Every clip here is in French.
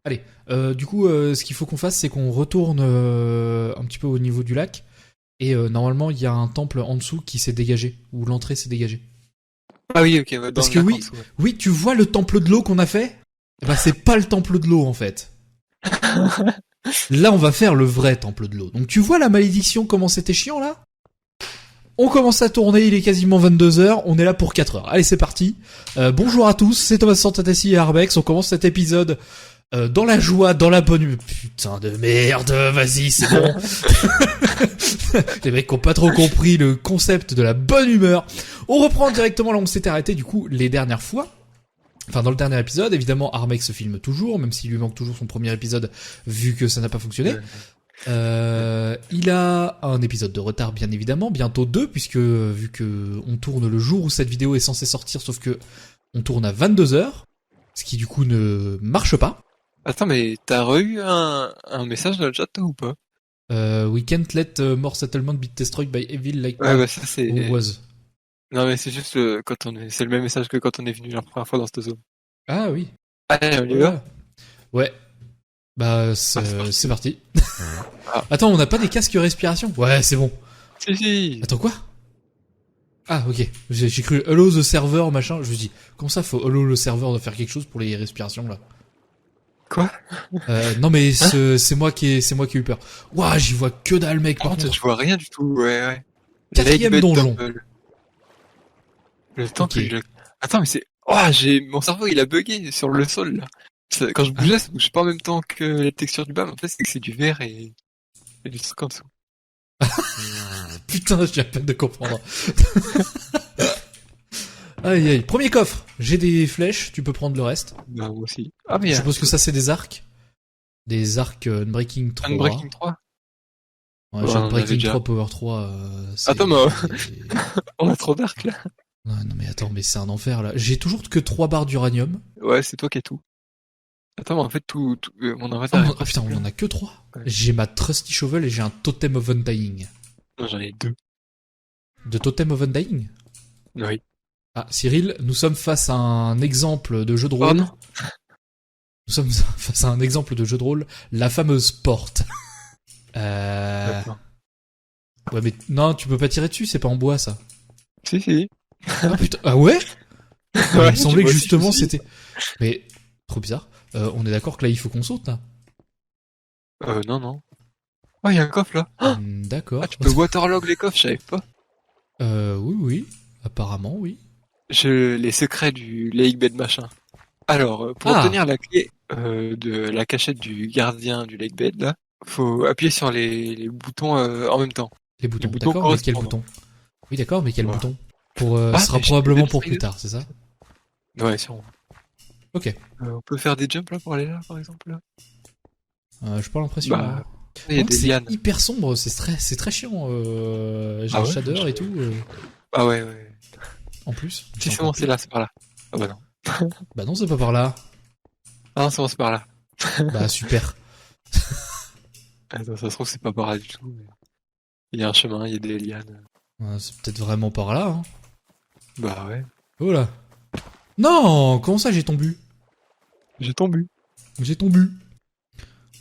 Allez, du coup, ce qu'il faut qu'on fasse, c'est qu'on retourne un petit peu au niveau du lac. Et normalement, il y a un temple en dessous qui s'est dégagé, où l'entrée s'est dégagée. Ah oui, ok, ouais, dans Parce le que lac en oui, dessous, ouais. oui, tu vois le temple de l'eau qu'on a fait. Eh ben, c'est pas le temple de l'eau en fait. Là, on va faire le vrai temple de l'eau. Donc tu vois la malédiction, comment c'était chiant là. On commence à tourner, il est quasiment 22h, on est là pour 4 heures. Allez, c'est parti. Bonjour à tous, c'est Thomas Santatessi et Arbex. On commence cet épisode dans la joie, dans la bonne humeur. Putain de merde, vas-y, c'est bon. Les mecs qui ont pas trop compris le concept de la bonne humeur. On reprend directement là où on s'était arrêté du coup les dernières fois. Enfin, dans le dernier épisode, évidemment, Arbex se filme toujours, même s'il lui manque toujours son premier épisode, vu que ça n'a pas fonctionné. Il a un épisode de retard, bien évidemment, bientôt 2, puisque vu que on tourne le jour où cette vidéo est censée sortir, sauf que on tourne à 22h, ce qui du coup ne marche pas. Attends, mais t'as re-eu un message dans le chat, toi, ou pas? We can't let more settlement be destroyed by evil like Ouais, bah ça c'est... was. Non, mais c'est juste quand on est... C'est le même message que quand on est venu la première fois dans cette zone. Ah oui. Allez, on y va. Voilà. Ouais. Bah, c'est parti. Attends, on n'a pas des casques respiration? Ouais, c'est bon. Si. Attends, quoi? Ah, ok. J'ai cru hello the server, machin. Je me dis, comment ça, faut hello le serveur de faire quelque chose pour les respirations, là? Quoi? Non, mais c'est moi qui ai eu peur. Ouah, j'y vois que dalle, mec, par contre. Je vois rien du tout, ouais. Quatrième Lake Bed donjon. Temple. Le temple, Ok. Attends, mais c'est... Oh, mon cerveau, il a bugué sur le sol, là. Quand je bougeais, ça bouge pas en même temps que les textures du bas, mais en fait, c'est que c'est du verre et du truc en dessous. Putain, j'ai à peine de comprendre. Aïe, aïe. Premier coffre. J'ai des flèches, tu peux prendre le reste. Bah, moi aussi. Ah, mais Je suppose que ça, c'est des arcs. Des arcs Unbreaking 3. Unbreaking 3. Ouais, Ouais, j'ai on en avait Unbreaking déjà. 3 Power 3. Attends, mais on a trop d'arc, là. Non, mais attends, mais c'est un enfer, là. J'ai toujours que 3 barres d'uranium. Ouais, c'est toi qui as tout. Attends, mais en fait, mon Ah, inventaire est oh, putain, on en a que 3. Ouais. J'ai ma Trusty Shovel et j'ai un Totem of Undying. Non, j'en ai 2. De Totem of Undying? Oui. Ah, Cyril, nous sommes face à un exemple de jeu de rôle. Oh non. Nous sommes face à un exemple de jeu de rôle, la fameuse porte. D'accord. Ouais, mais non, tu peux pas tirer dessus, c'est pas en bois, ça. Si. Ah putain, ah ouais? Ouais, Il me semblait tu que vois, justement si. c'était... Mais, trop bizarre. On est d'accord que là, il faut qu'on saute, là? Non. Oh, il y a un coffre, là. Ah, D'accord. tu peux waterlog les coffres, je savais pas. Oui. Apparemment, oui. Les secrets du Lake Bed machin. Alors, pour obtenir la clé de la cachette du gardien du Lake Bed, là, faut appuyer sur les boutons en même temps. Les boutons, boutons d'accord, mais quel correspondants. bouton? Oui, d'accord, mais quel Voilà. bouton? Pour, ce Ah, sera mais probablement j'ai pour fait plus le- tard, c'est ça? Ouais, sûrement. Ok. On peut faire des jumps là pour aller là, par exemple, là. J'ai pas l'impression. Bah, hein. il y a Donc, des c'est lianes. hyper sombre, c'est très chiant. J'ai Ah un ouais, shader et tout. Ah ouais. En plus. Si, c'est bon, c'est là, c'est par là. Ah bah non. Bah non, c'est pas par là. Ah non, c'est bon, c'est par là. Bah super. Attends, ça se trouve, c'est pas par là du tout. Mais... il y a un chemin, il y a des lianes. C'est peut-être vraiment par là. Hein. Bah ouais. Oh là. Non, comment ça j'ai tombé? J'ai tombé. J'ai tombé.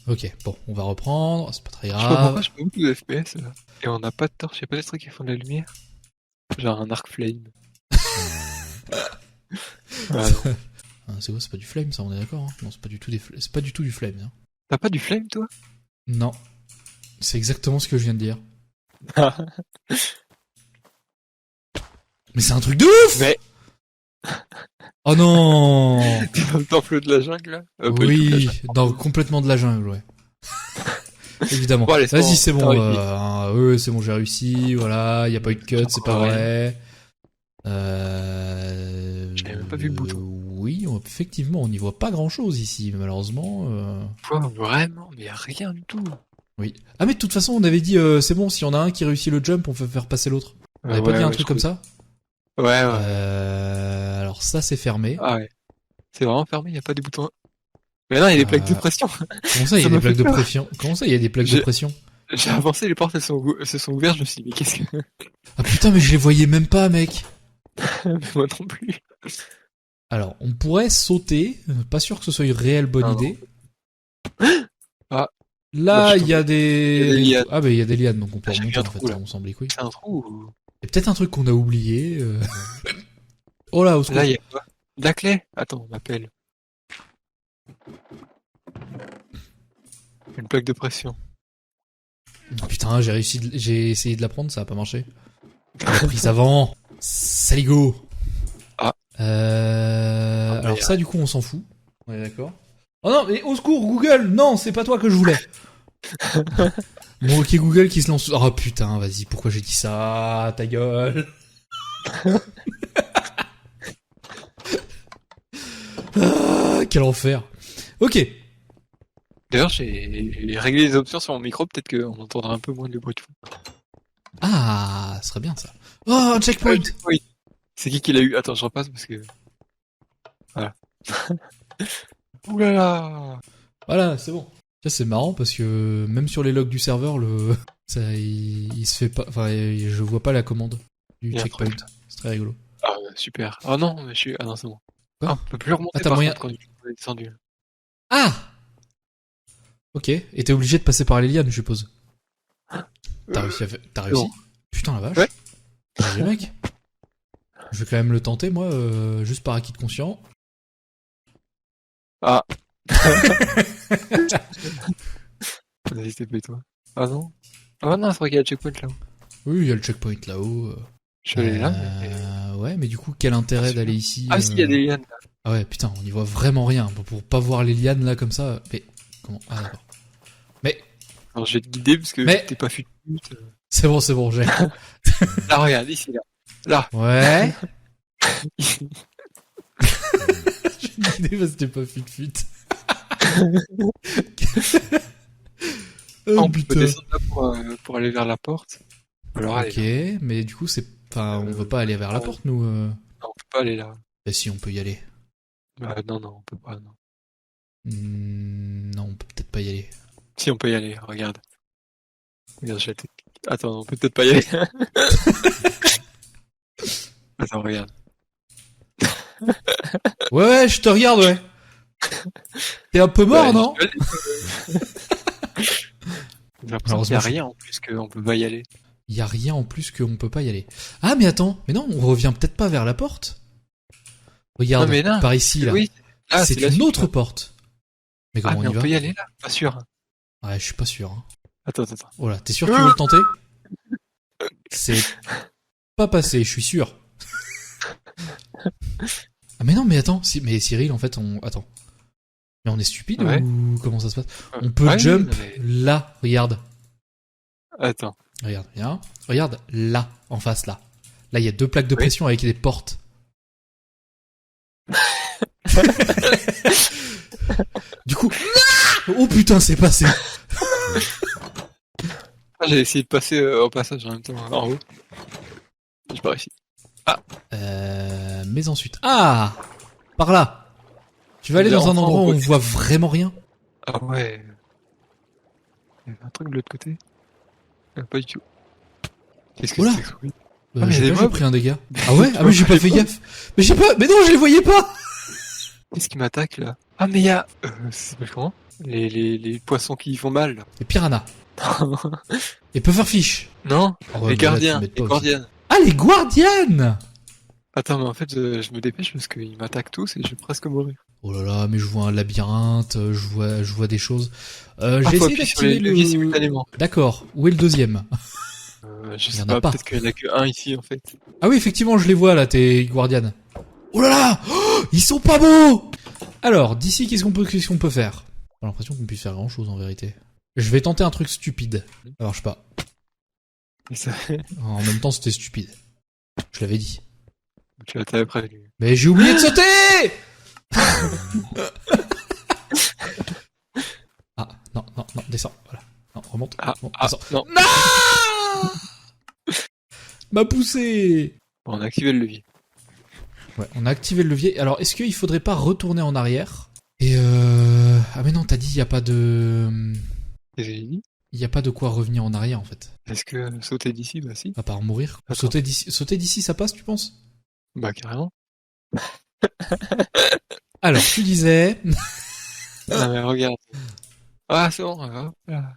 Ok, bon, on va reprendre, c'est pas très Je sais pas grave. pourquoi je fais beaucoup de FPS là. Et on n'a pas de torche, y'a pas des trucs qui font de la lumière. Genre un arc flame. Ah non. C'est quoi, c'est pas du flame ça, on est d'accord hein? Non, c'est pas du tout c'est pas du tout du flame. Hein. T'as pas du flame toi? Non. C'est exactement ce que je viens de dire. Mais c'est un truc de ouf! Mais Oh non! t'es dans le temple de la jungle là? Pas du tout de la Oui, jungle. dans complètement de la jungle, ouais. Évidemment. Bon, allez, c'est Vas-y, bon, c'est t'as bon. réussi. Ouais, c'est bon, j'ai réussi. Voilà, y a pas eu de cut, c'est pas Ouais. vrai. J'avais même pas vu le bouton. Oui, effectivement, on n'y voit pas grand-chose ici, malheureusement. Quoi, vraiment? Mais y'a rien du tout. Oui. Ah mais de toute façon, on avait dit, c'est bon, si y en a un qui réussit le jump, on peut faire passer l'autre. On avait pas dit un truc comme ça? Ouais. Alors ça, c'est fermé. Ah ouais. C'est vraiment fermé, y'a pas des boutons. Mais non, y'a des plaques de pression. Comment ça, il y a Ça des m'a plaques fait de peur. pression? Comment ça, il y a des plaques de pression? J'ai avancé, les portes elles se sont ouvertes, je me suis dit, mais qu'est-ce que... Ah putain, mais je les voyais même pas, mec. Mais moi non plus. Alors, on pourrait sauter. Pas sûr que ce soit une réelle bonne Non. idée. Ah, Là, il y a Il y a des lianes. Ah, bah, il y a des lianes, donc on peut J'ai vu remonter, un en fait, trou, là. on s'en bat les couilles. C'est un trou ou... Il y a peut-être un truc qu'on a oublié. Oh là, au secours. Là, il y a quoi? De la clé? Attends, on m'appelle. Une plaque de pression. Oh, putain, j'ai essayé de la prendre, ça a pas marché. J'ai pris avant. Saligo. Ah. Alors ça, du coup, on s'en fout. On est d'accord. Oh non, mais au secours, Google. Non, c'est pas toi que je voulais. Bon, ok, Google qui se lance. Oh putain, vas-y, pourquoi j'ai dit ça? Ta gueule. Ah, quel enfer. Ok. D'ailleurs, j'ai réglé les options sur mon micro, peut-être qu'on entendra un peu moins de bruit de fond. Ah, ce serait bien ça. Oh, un checkpoint. Oui. C'est qui l'a eu? Attends, je repasse parce que... Voilà. Oulala. Voilà, c'est bon. Ça, c'est marrant parce que même sur les logs du serveur, il se fait pas. Enfin, je vois pas la commande du Il y a un checkpoint. truc. C'est très rigolo. Ah, super. Ah non, mais je suis... Ah non, c'est bon. Quoi? Ah, on peut plus remonter Ah, t'as par moyen- contre quand on est descendu. Ah. Ok. Et t'es obligé de passer par les lianes, je suppose. T'as réussi T'as réussi? non. Putain la vache. Ouais. Vas-y, mec. Je vais quand même le tenter, moi, juste par acquis de conscience. Ah. Vas-y, c'était pas toi. Ah non. Ah non, c'est vrai qu'il y a le checkpoint là. Oui, il y a le checkpoint là-haut. Je suis allé là. Mais... Ouais, mais du coup, quel intérêt d'aller ici Ah si, il y a des lianes là. Ah ouais, putain, on y voit vraiment rien. Pour pas voir les lianes là comme ça. Mais comment? Ah d'accord. Mais Alors je vais te guider parce que Mais- t'es pas fut. c'est bon, j'ai. Là, regarde, ici, là. Là. Ouais. J'ai une idée parce que t'es pas fut. Oh On peut putain. descendre là pour aller vers la porte. Alors allez. Ok, Là. mais du coup c'est. Enfin, on veut pas aller vers la porte, nous. Non, on peut pas aller là. Bah si, on peut y aller. Non, on peut pas, non. Non, on peut peut-être pas y aller. Si, on peut y aller, regarde. Regarde, Attends, on peut peut-être pas y aller. Attends, regarde. Ouais, je te regarde, ouais. T'es un peu mort, Ouais, non? J'ai l'impression qu'il y a rien en plus qu'on peut pas y aller. Il y a rien en plus qu'on peut pas y aller. Ah, mais attends, mais non, on revient peut-être pas vers la porte. Regarde, Non, mais là, par ici, là. Oui, là, c'est la une suite, autre là. porte. Mais comment Ah, mais on y on va? peut y aller là? Pas sûr. Ouais, je suis pas sûr. Hein. Attends. Oh là, t'es sûr que tu veux le tenter? C'est pas passé, je suis sûr. Ah mais non, mais attends, mais Cyril, en fait, Attends. Mais on est stupide Ouais. ou comment ça se passe? On peut Ouais, jump mais- là, regarde. Attends. Regarde, viens. Regarde, là, en face, là. Là, il y a 2 plaques de Oui. pression avec des portes. Du coup... Oh putain, c'est passé. Ah, j'ai essayé de passer au passage en même temps, en haut. J'ai pas réussi. Mais ensuite... Ah! Par là. Tu vas aller dans un endroit où on voit vraiment rien? Ah ouais. Il y avait un truc de l'autre côté. Pas du tout. Qu'est-ce que Oula. c'est que ce bruit? Je mais sais des pas, j'ai mobs. pris un dégât. Ah ouais? Ah mais j'ai pas fait gaffe. Mais j'ai pas... Mais non, je les voyais pas. Qu'est-ce qui m'attaque là? Ah mais il y a... ça s'appelle comment? Les poissons qui font mal là. Les piranhas. Et Pufferfish. Non? Oh, ouais, Les mais là, gardiens, tu m'aides pas les aussi. gardiennes. Ah, les guardianes! Attends, mais en fait, je me dépêche parce qu'ils m'attaquent tous et je vais presque mourir. Oh là là, mais je vois un labyrinthe, je vois des choses. J'ai Faut essayé appuyer sur les d'activer leviers le... simultanément. D'accord, où est le deuxième? Je Il y sais en a pas, pas. peut-être qu'il y en a que un ici en fait. Ah oui, effectivement, je les vois là, tes guardianes. Oh là là, oh, ils sont pas beaux. Alors, d'ici, qu'est-ce qu'on peut faire? J'ai l'impression qu'on puisse faire grand chose en vérité. Je vais tenter un truc stupide. Ça marche pas. Et ça- En même temps, c'était stupide. Je l'avais dit. Tu t'avais prévenu. Mais j'ai oublié de sauter. Ah, non, descends, voilà. Non, remonte. Bon, descends. Non. Non. M'a poussé. Bon, on a activé le levier. Ouais, on a activé le levier. Alors, est-ce qu'il faudrait pas retourner en arrière? Et Ah mais non, t'as dit il y a pas de... Qu'est-ce que j'ai dit? Il y a pas de quoi revenir en arrière en fait. Est-ce que sauter d'ici? Bah si. À part mourir. Attends. Sauter d'ici, ça passe, tu penses? Bah carrément. Alors, tu disais... Non mais regarde. Ah, c'est bon, voilà.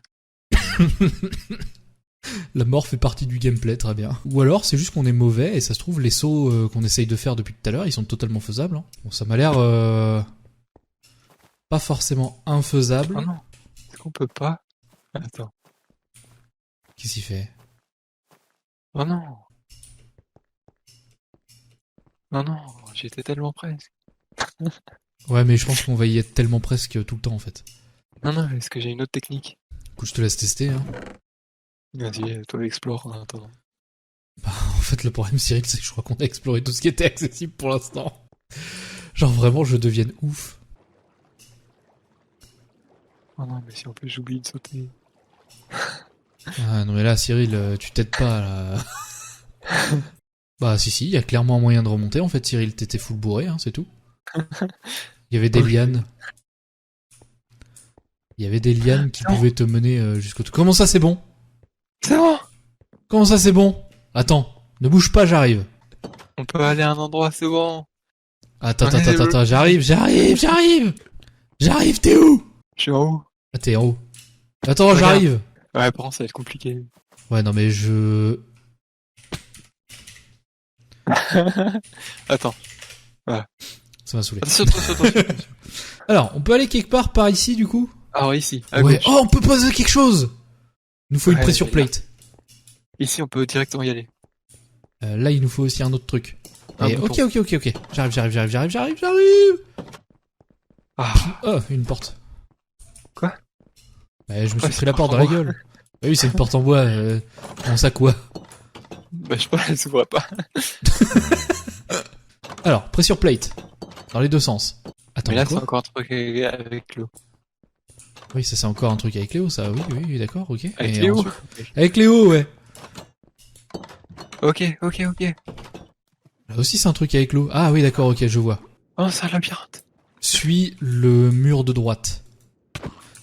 La mort fait partie du gameplay, très bien. Ou alors, c'est juste qu'on est mauvais, et ça se trouve, les sauts qu'on essaye de faire depuis tout à l'heure, ils sont totalement faisables. Hein. Bon, ça m'a l'air pas forcément infaisable. Oh non, est-ce qu'on peut pas? Attends. Qu'est-ce qu'il fait? Oh non. Non, non, j'étais tellement presque. Ouais, mais je pense qu'on va y être tellement presque tout le temps, en fait. Non, non, est-ce que j'ai une autre technique? Du coup, je te laisse tester, hein. Vas-y, toi explore en attendant. En fait, le problème, Cyril, c'est que je crois qu'on a exploré tout ce qui était accessible pour l'instant. Genre, vraiment, je devienne ouf. Oh non, mais si en plus j'oublie de sauter. Ah, non, mais là, Cyril, tu t'aides pas, là. Bah, si, il y a clairement un moyen de remonter, en fait, Cyril. T'étais full bourré, hein, c'est tout. Il y avait des Ok. lianes. Il y avait des lianes qui pouvaient te mener jusqu'au... Comment ça, c'est bon? C'est bon! Comment ça, c'est bon? Attends, ne bouge pas, j'arrive. On peut aller à un endroit, c'est bon! Attends, On est attends, débloqué. j'arrive! J'arrive, t'es où? Je suis en haut. Ah, t'es en haut. Attends, Regarde. j'arrive. Ouais, par contre, ça va être compliqué. Ouais, non, mais je... Attends. Ça m'a saoulé. Attention, attention, attention. Alors, on peut aller quelque part par ici, du coup? Alors ici, à Ouais. gauche. Oh, on peut poser quelque chose! Il nous faut une Ouais, pressure regarde. plate. Ici, on peut directement y aller. Là, il nous faut aussi un autre truc. Un Et, bouton. ok. J'arrive. Ah, Oh, une porte. Quoi? Bah, je me suis Ouais, pris c'est la une porte porte dans en la gueule. Bah oui, c'est une porte en bois. Comment ça, quoi? bah je sais pas, elle s'ouvre pas. Alors, pressure plate. Dans les deux sens. Attends, Mais là, c'est quoi? encore un truc avec l'eau. Oui, ça c'est encore un truc avec Léo, ça. Oui, d'accord, ok. Avec Et Léo? ensuite- Avec Léo, ouais. Ok. Là aussi, c'est un truc avec Léo. Ah oui, d'accord, ok, je vois. Oh, c'est un labyrinthe. Suis le mur de droite.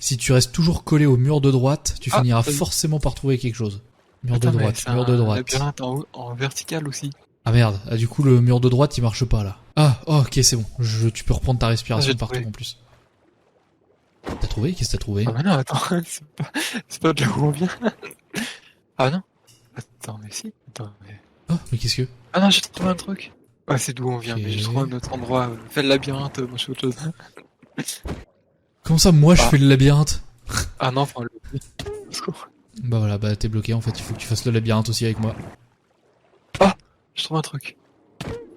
Si tu restes toujours collé au mur de droite, tu Ah, finiras vas-y. forcément par trouver quelque chose. Mur Attends, de mais droite, c'est mur de un droite. labyrinthe en, en vertical aussi. Ah merde, ah, du coup le mur de droite il marche pas là. Ah, oh, ok, c'est bon. Tu peux reprendre ta Ah, respiration j'ai partout trouvé. en plus. T'as trouvé? Qu'est-ce que t'as trouvé? Ah bah non, attends, c'est pas de là où on vient. Ah non. Attends, mais si. Attends, mais... Oh, mais qu'est-ce que... Ah non, j'ai trouvé un truc. Ouais, c'est d'où on vient, Ok. mais j'ai trouvé un autre endroit. Fais le labyrinthe, moi je fais autre chose. Comment ça, moi je Ah. fais le labyrinthe? Ah non, enfin le... Au secours. Bah voilà, bah t'es bloqué en fait, il faut que tu fasses le labyrinthe aussi avec moi. Je trouve un truc.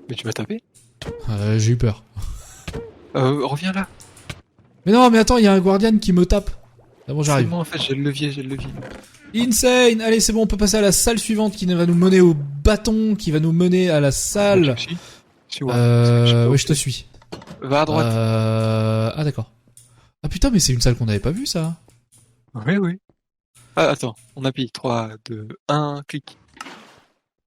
Mais tu m'as tapé? J'ai eu peur. Reviens là. Mais non, mais attends, il y a un guardian qui me tape. Ah bon, C'est j'arrive. moi en fait, j'ai le levier. Insane! Allez, c'est bon, on peut passer à la salle suivante qui va nous mener au bâton, qui va nous mener à la salle. Je suis ouais. Ouais, je te suis. Va à droite. Ah d'accord. Ah putain, mais c'est une salle qu'on n'avait pas vue ça. Oui. Ah, attends, on appuie. 3, 2, 1, clic.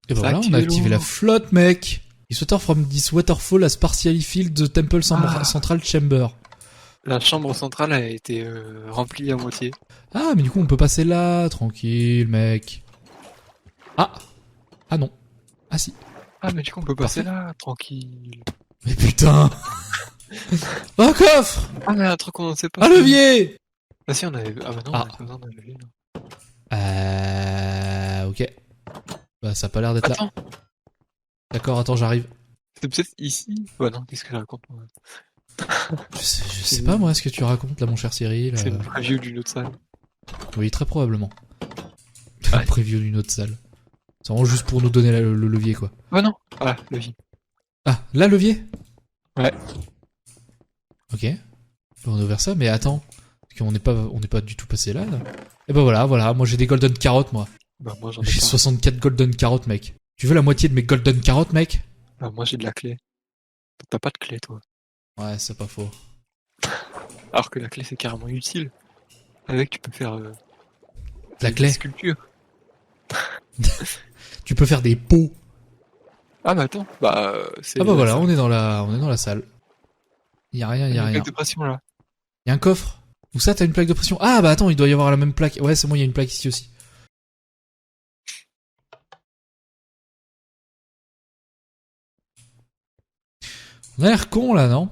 Et bah Ça a voilà, on a activé activé l'eau. la flotte, mec. Is water from this waterfall has partially filled the temple central chamber. La chambre centrale a été remplie à moitié. Ah, mais du coup, on peut passer là, tranquille, mec. Ah non. Ah si. Ah, mais du coup, on peut passer Parfait. là, tranquille. Mais putain. Un coffre. Ah, mais un truc qu'on ne sait pas. Un levier. Ah, si, on avait. Ah, bah non, on Ah. avait pas besoin d'un levier, non. Ok. Bah, ça a pas l'air d'être là. Attends, D'accord, attends, j'arrive. c'est peut-être ici. Ouais, non, qu'est-ce que je raconte, moi? Je sais pas, moi, ce que tu racontes, là, mon cher Cyril. C'est le preview d'une autre salle. Oui, très probablement. Ouais. Un preview d'une autre salle. C'est vraiment juste pour nous donner le levier, quoi. Ah, non. Ah, levier. Ah, là, levier? Ouais. Ok. On a ouvert ça, mais attends. Parce qu'on n'est pas du tout passé là. Et ben voilà. Moi, j'ai des golden carottes, moi. Bah, moi, j'en ai J'ai pas. 64 golden carottes, mec. Tu veux la moitié de mes golden carottes, mec? Bah, moi, j'ai de la clé. T'as pas de clé, toi. Ouais, c'est pas faux. Alors que la clé, c'est carrément utile. Avec, tu peux faire. La des clé? sculptures. Tu peux faire des pots. Ah, mais attends. Bah, c'est. Ah bah voilà, ça. on est dans la salle. Y a rien, Il y y a a une rien. plaque de pression là. Y a un coffre. Où ça, t'as une plaque de pression? Ah bah attends, il doit y avoir la même plaque. Ouais, c'est bon, y a une plaque ici aussi. On a l'air con là, non?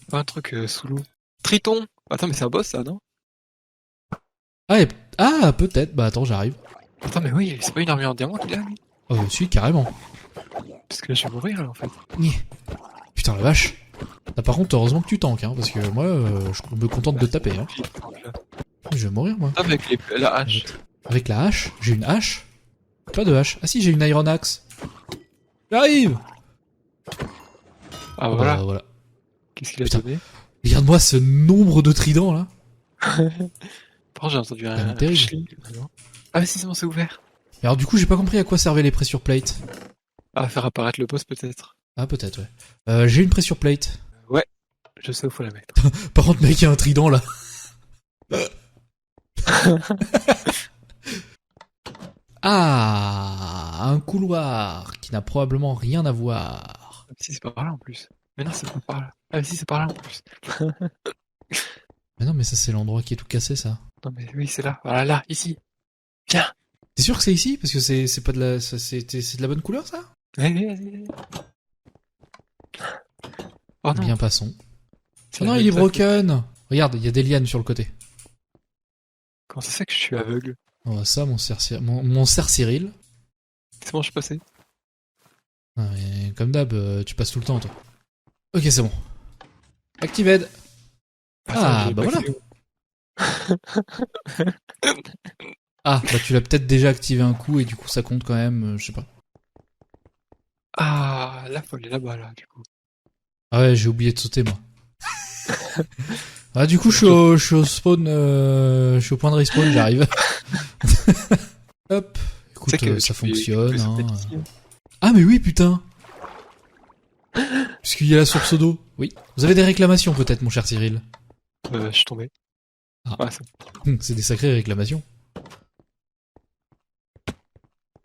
Pas un truc sous l'eau. Triton. Attends, mais c'est un boss ça, non? Ah, peut-être. Bah attends, j'arrive. Attends, mais oui, c'est pas une armure en diamant qu'il a, lui? Oh, si, carrément. Parce que là, je vais mourir, là, en fait. Putain, la vache. Ah, par contre, heureusement que tu tankes, hein, parce que moi, je me contente de taper. Hein. Je vais mourir, moi. Avec la hache. Avec la hache? J'ai une hache? Pas de hache. Ah si, j'ai une Iron Axe. J'arrive! Ah, voilà. Bah, voilà. Qu'est-ce qu'il a Putain. donné? Regarde-moi ce nombre de tridents, là. Par contre, j'ai entendu un terrible. chli. Ah, mais si, c'est bon, c'est ouvert. Et alors, du coup, j'ai pas compris à quoi servaient les pressure plates. Ah, faire apparaître le boss, peut-être. Ah, peut-être, ouais. J'ai une pressure plate. Ouais, je sais où faut la mettre. Par contre, mec, il y a un trident, là. Ah, un couloir qui n'a probablement rien à voir. Ah, mais si, c'est pas par là, en plus. Mais non, c'est pas par là. Ah, mais si, c'est par là, en plus. Mais non, mais ça, c'est l'endroit qui est tout cassé, ça. Non, mais oui, c'est là. Voilà, là, ici. Viens. T'es sûr que c'est ici? Parce que c'est pas de la... c'est de la bonne couleur, ça? Vas-y. Oh non. Bien, passons. C'est Oh non, la il est même broken. Regarde, il y a des lianes sur le côté. Comment ça se fait que je suis aveugle? Oh, ça, mon cerf Cyril. C'est bon, je suis passé. Ah, mais comme d'hab, tu passes tout le temps, toi. Ok, c'est bon. Actived. Ah, j'ai bah pas voilà. accès. Ah, bah tu l'as peut-être déjà activé un coup et du coup ça compte quand même, je sais pas. Ah, là, faut aller là-bas, là, du coup. Ah ouais, j'ai oublié de sauter, moi. Ah, du coup, je suis au spawn, je suis au point de respawn, j'arrive. Hop. Écoute, ça fonctionne, hein. Ah, mais oui, putain. Puisqu'il y a la source d'eau. Oui. Vous avez des réclamations, peut-être, mon cher Cyril? Je suis tombé. Ah. Ouais, c'est bon. C'est des sacrées réclamations.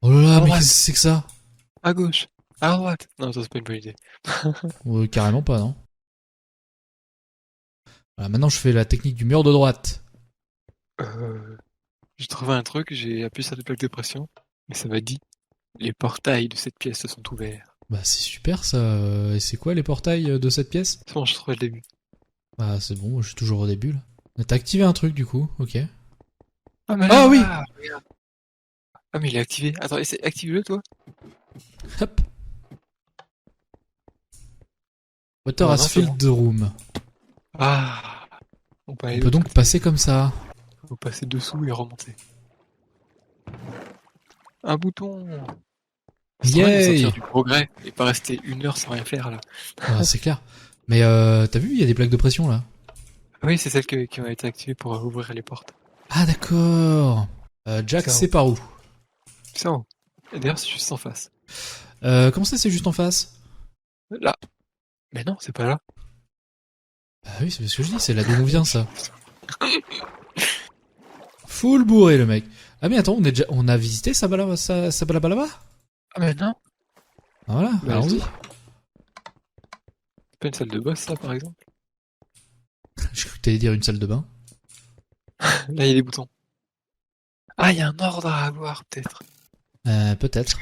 Oh là là, mais qu'est-ce que c'est que ça? À gauche. À droite. Non, ça, c'est pas une bonne idée. Carrément pas, non? Voilà, maintenant je fais la technique du mur de droite. J'ai trouvé un truc, j'ai appuyé sur les plaques de pression, mais ça m'a dit les portails de cette pièce se sont ouverts. Bah c'est super ça. Et c'est quoi les portails de cette pièce? C'est bon, je trouvais le début. Bah c'est bon, je suis toujours au début là. T'as activé un truc du coup, ok. Ah, mais Ah oui. Regarde. Ah, mais il est activé. Attends, active-le, toi. Hop. Water Ah, has non, c'est filled the room. Ah. On On peut donc passer comme ça. Faut passer dessous et remonter. Un bouton. C'est vrai de Yay. sortir du progrès et pas rester 1 heure sans rien faire là. Ah, c'est clair. Mais t'as vu, il y a des plaques de pression là. Oui, c'est celles qui ont été activées pour ouvrir les portes. Ah d'accord. Jack, c'est par où? C'est en haut. Et d'ailleurs, c'est juste en face. Comment ça, c'est juste en face? Là. Mais non, c'est pas là. Bah oui, c'est ce que je dis, c'est là d'où on vient ça. Full bourré le mec. Ah mais attends, on a visité Sabalabalaba? Ah, mais non. Ah, voilà, Bah, allons-y. C'est pas une salle de boss, ça, par exemple? J'ai cru que t'allais dire une salle de bain. Là, il y a des boutons. Ah, il y a un ordre à avoir, peut-être. Peut-être.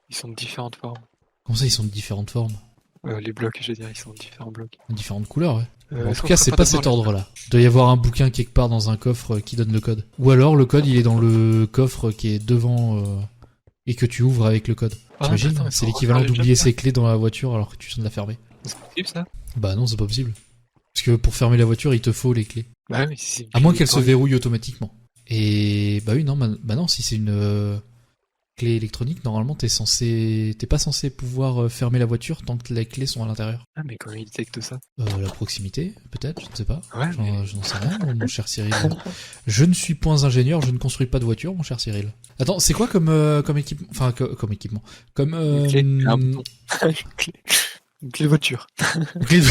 Ils sont de différentes formes. Comment ça, ils sont de différentes formes? Les blocs, je veux dire, ils sont de différents blocs. De différentes couleurs, ouais. En est-ce tout qu'on cas, ferait c'est pas cet d'abord ordre-là. Il doit y avoir un bouquin quelque part dans un coffre qui donne le code. Ou alors, le code, il est dans le coffre qui est devant et que tu ouvres avec le code. Ah, T'imagines? attends, mais C'est faut l'équivalent refaire le d'oublier job, ses clés dans la voiture alors que tu viens de la fermer. C'est possible, ça? Bah non, c'est pas possible. Parce que pour fermer la voiture, il te faut les clés. Bah, mais si c'est une À moins clé qu'elle se électronique. verrouille automatiquement. Et bah oui, non, bah non, si c'est une clé électronique, normalement t'es pas censé pouvoir fermer la voiture tant que les clés sont à l'intérieur. Ah, mais comment il détecte ça? La proximité, peut-être, je ne sais pas. Ouais, mais... Je n'en sais rien, mon cher Cyril. Je ne suis point ingénieur, je ne construis pas de voiture, mon cher Cyril. Attends, c'est quoi comme équipement? Enfin, comme équipement. Comme Une clé, un bouton. Une clé de voiture. clé de-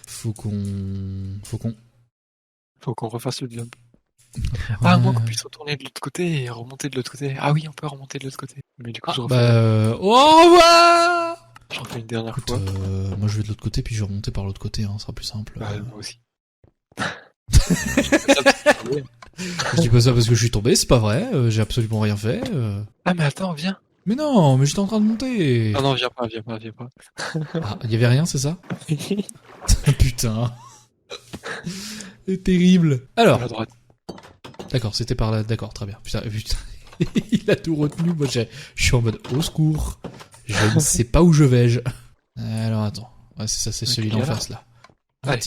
Faut qu'on... Faut qu'on refasse le job. Ah, à moins qu'on puisse retourner de l'autre côté et remonter de l'autre côté. Ah oui, on peut remonter de l'autre côté. Mais du coup, je refais, au revoir. je refais une dernière Écoute, fois. moi je vais de l'autre côté puis je vais remonter par l'autre côté, hein, ce sera plus simple. Bah, moi aussi. Je dis pas ça parce que je suis tombé, c'est pas vrai, j'ai absolument rien fait. Ah, mais attends, viens. Mais non, mais j'étais en train de monter. Ah non, viens pas. Ah, y avait rien, c'est ça? Putain. C'est terrible. Alors, À droite. d'accord, c'était par là. D'accord, très bien. Putain. Il a tout retenu. Moi, je suis en mode au secours. Je ne sais pas où je vais. Alors, attends. Ouais, c'est ça, c'est Ok, celui d'en là. face, là. Allez.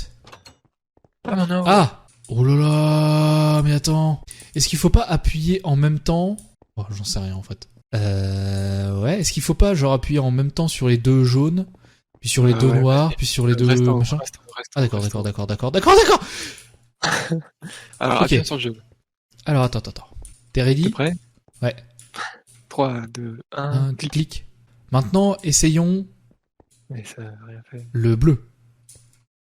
Ah non. Ah! Oh là là! Mais attends. Est-ce qu'il faut pas appuyer en même temps? Oh, j'en sais rien, en fait. Ouais. Est-ce qu'il faut pas, genre, appuyer en même temps sur les deux jaunes, puis sur les deux ouais, noirs, puis sur les deux Reste en haut, machins? reste en haut, reste en Ah, haut, d'accord. reste en haut. D'accord! Alors, Ok. appuie sur le jeu. Alors, attends. T'es T'es ready? prêt? Ouais. 3, 2, 1, Un clic. Maintenant, essayons Mais ça n'a rien fait. le bleu.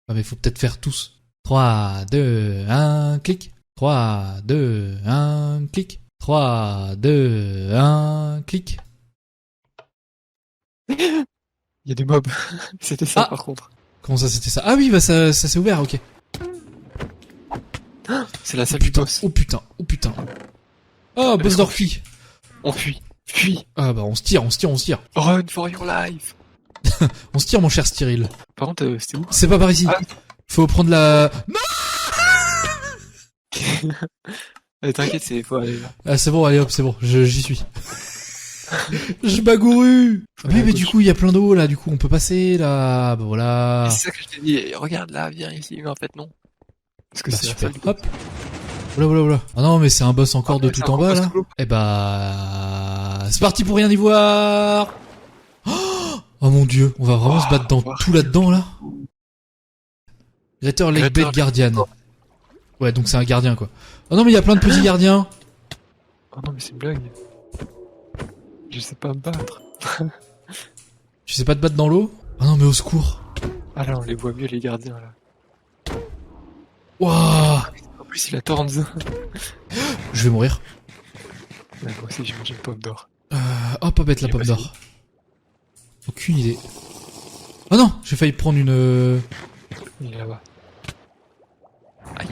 Ah, mais faut peut-être faire tous. 3, 2, 1, clic. 3, 2, 1, clic. 3, 2, 1, clic. Il y a des mobs. C'était ça, Ah. par contre. Comment ça, c'était ça? Ah oui, bah ça s'est ouvert, ok. C'est la salle du boss. Oh putain. Oh, boss d'Orphy. On fuit. Fuis. Ah bah on se tire. Run for your life. On se tire, mon cher Cyril. Par contre, c'était où? C'est pas par ici. Ah. Faut prendre la... Allez, t'inquiète, faut aller là. Ah c'est bon, allez hop, c'est bon, j'y suis. Je m'agourue. Ah, mais du coup, il y a plein d'eau là, du coup, on peut passer là. Bah voilà. C'est ça que je t'ai dit. Et regarde là, viens ici. Mais en fait, non. Parce que Bah c'est la super. salle du boss. Hop. Voilà. Ah non, mais c'est un boss encore de mais tout c'est en encore bas boss là. tout l'eau. Eh bah... C'est parti pour rien y voir. Oh mon dieu, on va vraiment se battre dans tout là-dedans là. Greater Lake Bed Guardian. Ouais, donc c'est un gardien quoi. Oh non mais il y a plein de petits gardiens. Oh non, mais c'est une blague. Je sais pas me battre. Tu sais pas te battre dans l'eau? Ah non mais au secours. Ah là, on les voit mieux, les gardiens là. Wouah. En plus, il a Thorns. Je vais mourir. Ouais, moi aussi, j'ai mangé une pomme d'or. Oh pas bête la pomme d'or. Aucune idée. Oh non, j'ai failli prendre une... Il est là-bas. Aïe.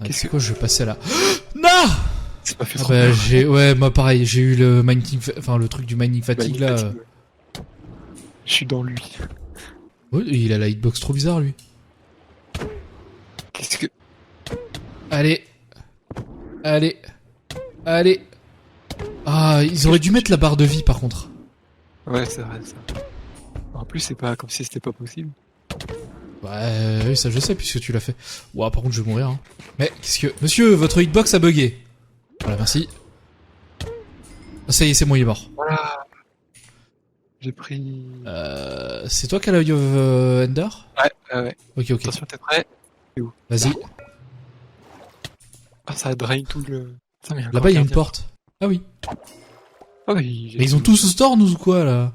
Qu'est-ce que je vais passer là? Non. C'est pas fait Ah trop bah peur. j'ai... Ouais, moi pareil, j'ai eu le mining... Enfin le truc du mining fatigue là. Je suis dans lui. Ouais, il a la hitbox trop bizarre lui. Qu'est-ce que... Allez. Ah, ils auraient dû mettre la barre de vie par contre. Ouais, c'est vrai, ça. En plus, c'est pas comme si c'était pas possible. Ouais, oui, ça je sais puisque tu l'as fait. Ouah, par contre je vais mourir. Hein. Mais qu'est-ce que... Monsieur, votre hitbox a bugué. Voilà, merci. Ah, ça y est, c'est moi, il est mort. Voilà. J'ai pris... C'est toi qui as l'œil of Ender? Ouais. Ok. Attention, t'es prêt? Vas-y. Ah, ça drain tout le... Putain, mais Là-bas, il y a une porte. Ah oui. Ah oui, Mais ils ont tous Zorn ou quoi, là?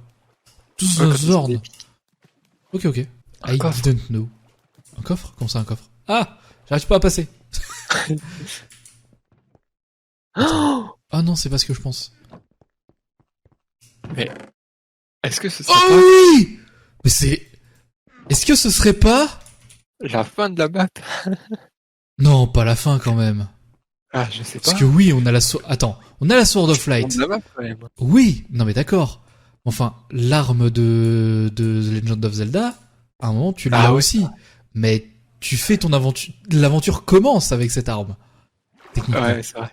Tous Zorn. Ok. Un I coffre. didn't know. Un coffre? Comment ça, un coffre? Ah! J'arrive pas à passer. Ah non, c'est pas ce que je pense. Mais... Est-ce que ce serait Oh oui! Mais c'est... Est-ce que ce serait pas... pas la fin de la map? Non, pas la fin, quand même. Ah, je sais pas. Parce que oui, on a la Attends, on a la Sword of La fin Light. de la map, quand même. Oui, non mais d'accord. Enfin, l'arme de The Legend of Zelda, à un moment tu l'as aussi. Mais tu fais ton aventure, l'aventure commence avec cette arme. Techniquement. Ouais, c'est vrai.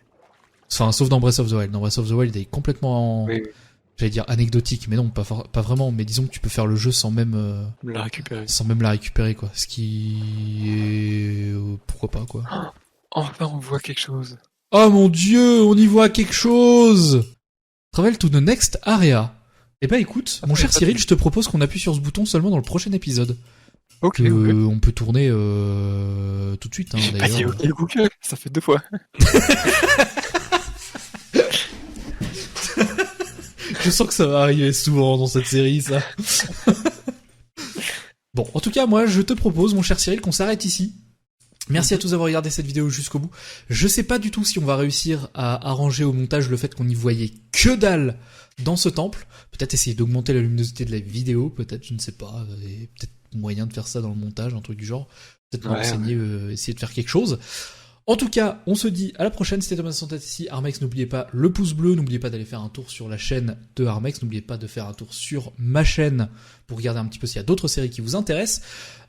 Enfin, sauf dans Breath of the Wild. Dans Breath of the Wild, il est complètement, Oui. j'allais dire anecdotique, mais non, pas vraiment. Mais disons que tu peux faire le jeu sans même On l'a récupéré. la récupérer, quoi. Ce qui est... pourquoi pas, quoi. Enfin, on voit quelque chose. Oh mon dieu, on y voit quelque chose! Travel to the next area. Eh ben écoute, mon cher Cyril, je te propose qu'on appuie sur ce bouton seulement dans le prochain épisode. Ok, On peut tourner tout de suite, hein, J'ai pas dit d'ailleurs. ok Google, ça fait 2 fois. Je sens que ça va arriver souvent dans cette série, ça. Bon, en tout cas, moi, je te propose, mon cher Cyril, qu'on s'arrête ici. Merci à tous d'avoir regardé cette vidéo jusqu'au bout. Je sais pas du tout si on va réussir à arranger au montage le fait qu'on y voyait que dalle dans ce temple. Peut-être essayer d'augmenter la luminosité de la vidéo, peut-être, je ne sais pas. Et peut-être moyen de faire ça dans le montage, un truc du genre. Peut-être m'enseigner, essayer de faire quelque chose. En tout cas, on se dit à la prochaine, c'était Thomas Fantasy, Armex, n'oubliez pas le pouce bleu, n'oubliez pas d'aller faire un tour sur la chaîne de Armex, n'oubliez pas de faire un tour sur ma chaîne pour regarder un petit peu s'il y a d'autres séries qui vous intéressent.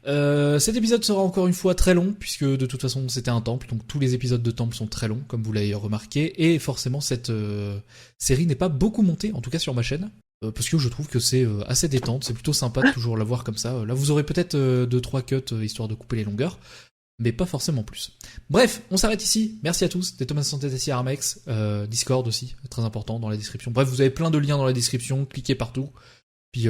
Cet épisode sera encore une fois très long, puisque de toute façon c'était un temple, donc tous les épisodes de temple sont très longs, comme vous l'avez remarqué, et forcément cette série n'est pas beaucoup montée, en tout cas sur ma chaîne, parce que je trouve que c'est assez détente, c'est plutôt sympa de toujours la voir comme ça. Là vous aurez peut-être 2-3 cuts, histoire de couper les longueurs, mais pas forcément plus. Bref, on s'arrête ici. Merci à tous. C'était Thomas Fantasy Armex, Discord aussi, très important dans la description. Bref, vous avez plein de liens dans la description, cliquez partout. Puis,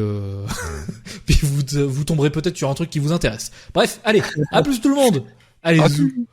puis vous tomberez peut-être sur un truc qui vous intéresse. Bref, allez, à plus tout le monde. Allez, bisous.